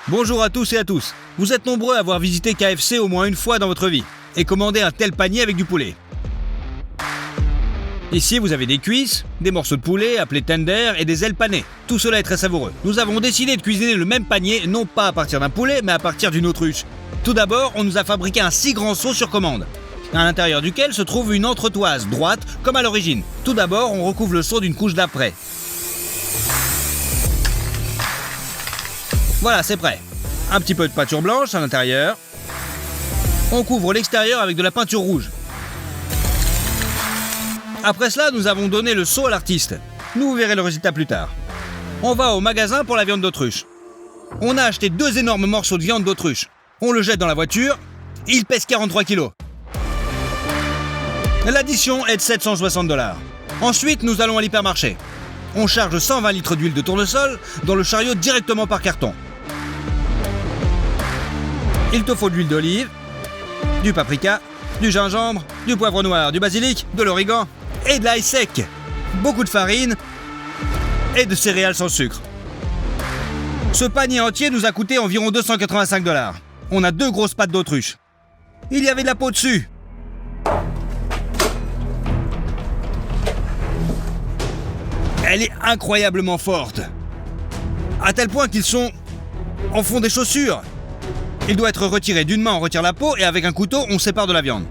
Bonjour à tous et à tous. Vous êtes nombreux à avoir visité KFC au moins une fois dans votre vie et commandé un tel panier avec du poulet. Ici, vous avez des cuisses, des morceaux de poulet appelés tender et des ailes panées. Tout cela est très savoureux. Nous avons décidé de cuisiner le même panier, non pas à partir d'un poulet, mais à partir d'une autruche. Tout d'abord, on nous a fabriqué un si grand seau sur commande, à l'intérieur duquel se trouve une entretoise droite, comme à l'origine. Tout d'abord, on recouvre le seau d'une couche d'après. Voilà, c'est prêt. Un petit peu de peinture blanche à l'intérieur. On couvre l'extérieur avec de la peinture rouge. Après cela, nous avons donné le seau à l'artiste. Nous verrez le résultat plus tard. On va au magasin pour la viande d'autruche. On a acheté 2 énormes morceaux de viande d'autruche. On le jette dans la voiture. Il pèse 43 kilos. L'addition est de 760 $. Ensuite, nous allons à l'hypermarché. On charge 120 litres d'huile de tournesol dans le chariot directement par carton. Il te faut de l'huile d'olive, du paprika, du gingembre, du poivre noir, du basilic, de l'origan et de l'ail sec. Beaucoup de farine et de céréales sans sucre. Ce panier entier nous a coûté environ 285 $. On a 2 grosses pâtes d'autruche. Il y avait de la peau dessus. Elle est incroyablement forte. À tel point qu'ils sont en fond des chaussures. Il doit être retiré. D'une main, on retire la peau et avec un couteau, on sépare de la viande.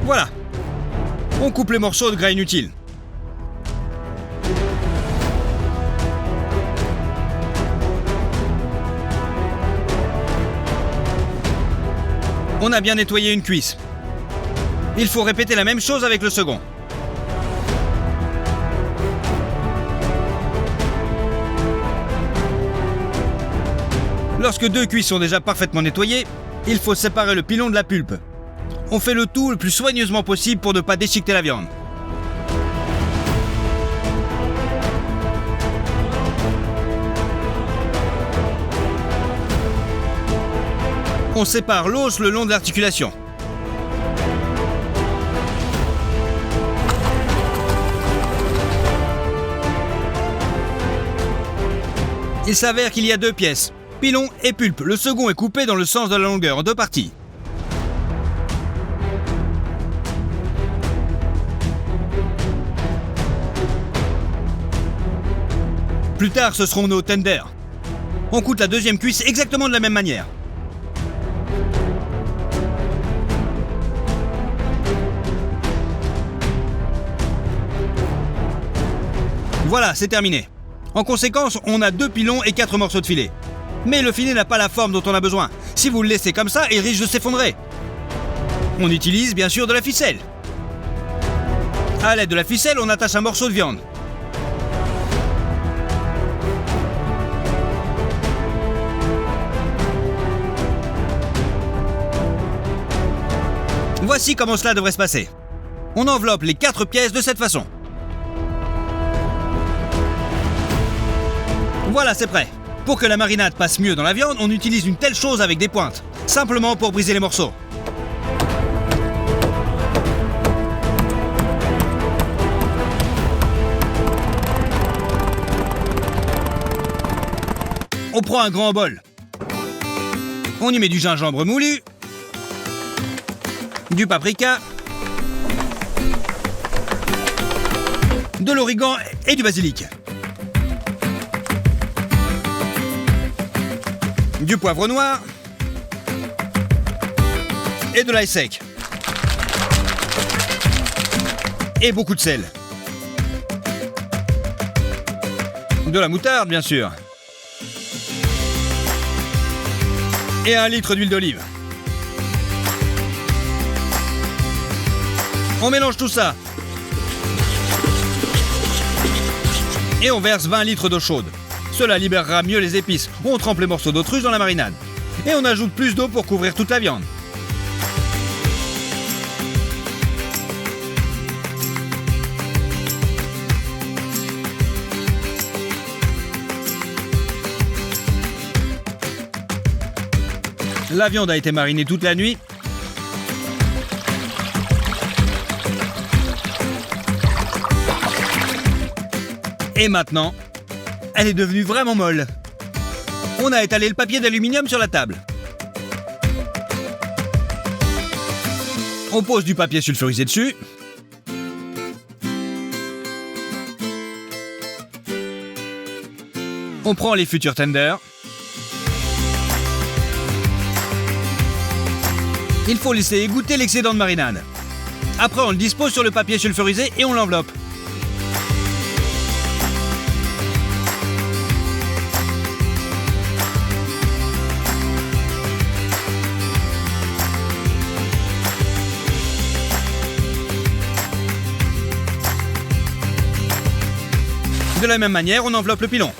Voilà. On coupe les morceaux de gras inutiles. On a bien nettoyé une cuisse. Il faut répéter la même chose avec le second. Lorsque 2 cuisses sont déjà parfaitement nettoyées, il faut séparer le pilon de la pulpe. On fait le tout le plus soigneusement possible pour ne pas déchiqueter la viande. On sépare l'os le long de l'articulation. Il s'avère qu'il y a 2 pièces, pilon et pulpe. Le second est coupé dans le sens de la longueur, en 2 parties. Plus tard, ce seront nos tenders. On coupe la deuxième cuisse exactement de la même manière. Voilà, c'est terminé. En conséquence, on a 2 pilons et 4 morceaux de filet. Mais le filet n'a pas la forme dont on a besoin. Si vous le laissez comme ça, il risque de s'effondrer. On utilise bien sûr de la ficelle. À l'aide de la ficelle, on attache un morceau de viande. Voici comment cela devrait se passer. On enveloppe les 4 pièces de cette façon. Voilà, c'est prêt. Pour que la marinade passe mieux dans la viande, on utilise une telle chose avec des pointes, simplement pour briser les morceaux. On prend un grand bol. On y met du gingembre moulu, du paprika, de l'origan et du basilic. Du poivre noir et de l'ail sec. Et beaucoup de sel. De la moutarde, bien sûr. Et 1 litre d'huile d'olive. On mélange tout ça. Et on verse 20 litres d'eau chaude. Cela libérera mieux les épices. On trempe les morceaux d'autruche dans la marinade. Et on ajoute plus d'eau pour couvrir toute la viande. La viande a été marinée toute la nuit. Et maintenant, elle est devenue vraiment molle. On a étalé le papier d'aluminium sur la table. On pose du papier sulfurisé dessus. On prend les futurs tenders. Il faut laisser égoutter l'excédent de marinade. Après, on le dispose sur le papier sulfurisé et on l'enveloppe. De la même manière, on enveloppe le pilon.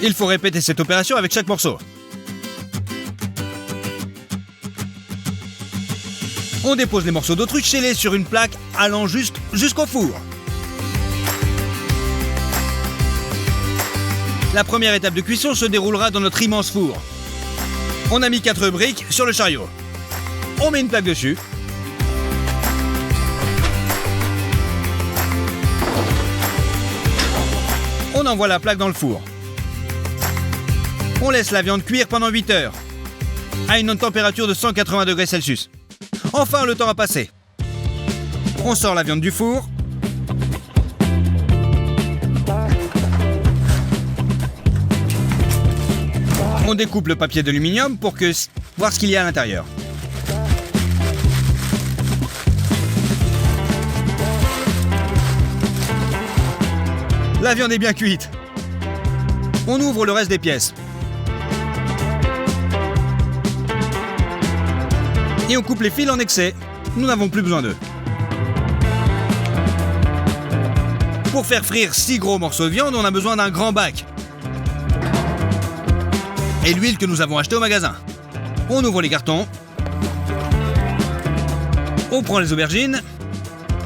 Il faut répéter cette opération avec chaque morceau. On dépose les morceaux d'autruche scellés sur une plaque allant jusqu'au four. La première étape de cuisson se déroulera dans notre immense four. On a mis 4 briques sur le chariot. On met une plaque dessus. On envoie la plaque dans le four. On laisse la viande cuire pendant 8 heures, à une température de 180 degrés Celsius. Enfin, le temps a passé. On sort la viande du four. On découpe le papier d'aluminium pour voir ce qu'il y a à l'intérieur. La viande est bien cuite. On ouvre le reste des pièces. Et on coupe les fils en excès. Nous n'avons plus besoin d'eux. Pour faire frire 6 gros morceaux de viande, on a besoin d'un grand bac. Et l'huile que nous avons achetée au magasin. On ouvre les cartons. On prend les aubergines.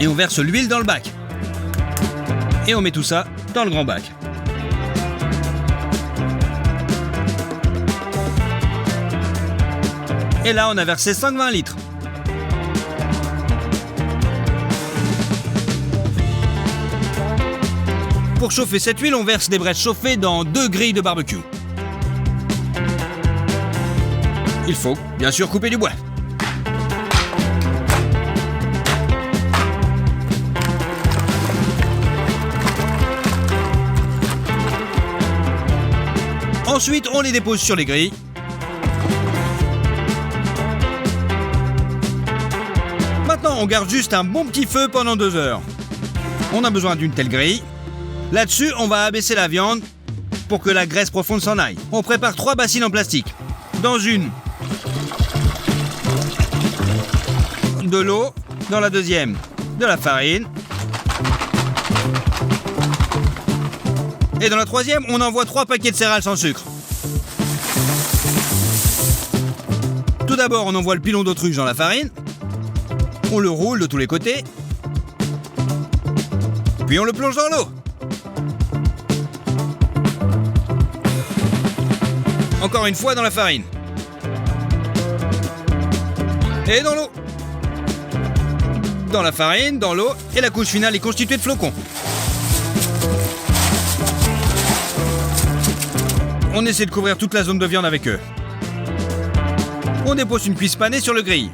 Et on verse l'huile dans le bac. Et on met tout ça dans le grand bac. Et là, on a versé 120 litres. Pour chauffer cette huile, on verse des braises chauffées dans 2 grilles de barbecue. Il faut, bien sûr, couper du bois. Ensuite, on les dépose sur les grilles. Maintenant, on garde juste un bon petit feu pendant 2 heures. On a besoin d'une telle grille. Là-dessus, on va abaisser la viande pour que la graisse profonde s'en aille. On prépare 3 bassines en plastique. Dans une, de l'eau. Dans la deuxième, de la farine. Et dans la troisième, on envoie 3 paquets de céréales sans sucre. Tout d'abord, on envoie le pilon d'autruche dans la farine. On le roule de tous les côtés. Puis on le plonge dans l'eau. Encore une fois dans la farine. Et dans l'eau. Dans la farine, dans l'eau, et la couche finale est constituée de flocons. On essaie de couvrir toute la zone de viande avec eux. On dépose une cuisse panée sur le grill.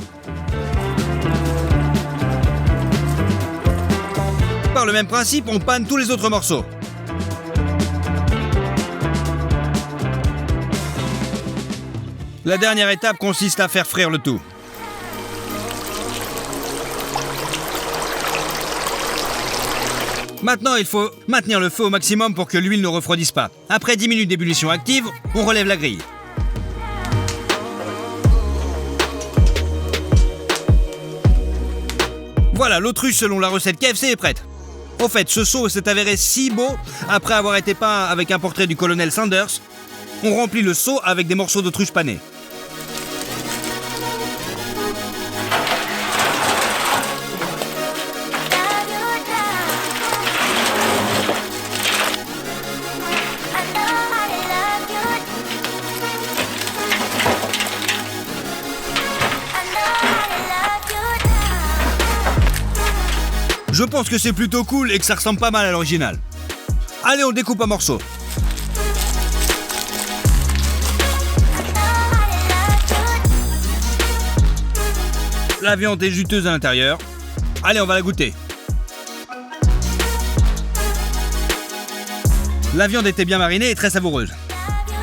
Par le même principe, on panne tous les autres morceaux. La dernière étape consiste à faire frire le tout. Maintenant, il faut maintenir le feu au maximum pour que l'huile ne refroidisse pas. Après 10 minutes d'ébullition active, on relève la grille. Voilà, l'autruche selon la recette KFC est prête. Au fait, ce seau s'est avéré si beau, après avoir été peint avec un portrait du colonel Sanders, on remplit le seau avec des morceaux d'autruche panés. Je pense que c'est plutôt cool et que ça ressemble pas mal à l'original. Allez, on le découpe en morceaux. La viande est juteuse à l'intérieur. Allez, on va la goûter. La viande était bien marinée et très savoureuse.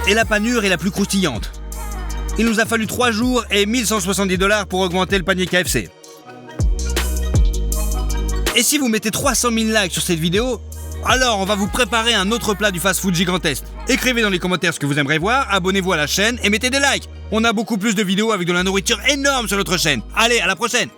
Et la panure est la plus croustillante. Il nous a fallu 3 jours et 1170$ pour augmenter le panier KFC. Et si vous mettez 300 000 likes sur cette vidéo, alors on va vous préparer un autre plat du fast-food gigantesque. Écrivez dans les commentaires ce que vous aimeriez voir, abonnez-vous à la chaîne et mettez des likes. On a beaucoup plus de vidéos avec de la nourriture énorme sur notre chaîne. Allez, à la prochaine!